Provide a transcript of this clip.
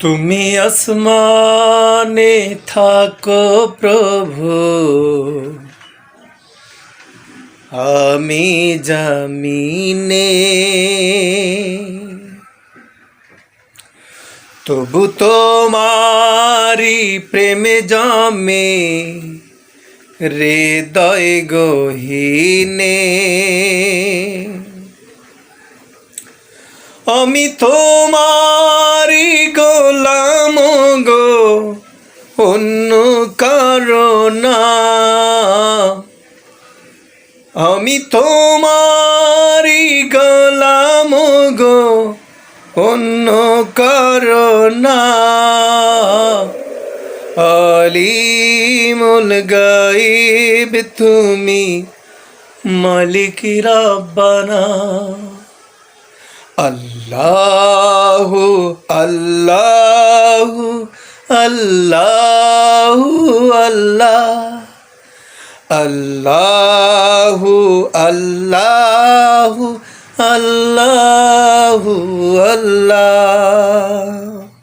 তুমি আসমানে থাকো প্রভু, আমি জামিনে। তবু তোমারি প্রেমে জমে হৃদয় গহীনে। আমি তোমারি গোলাম গো, অন্য কারো না। আমি তোমারি গোলাম গো, অন্য কারো না। আলিমুল গায়ব তুমি, মালিক রাব্বানা। আল্লাহু আল্লাহু আল্লাহু আল্লাহ, আল্লাহু আল্লাহু আল্লাহু আল্লাহ।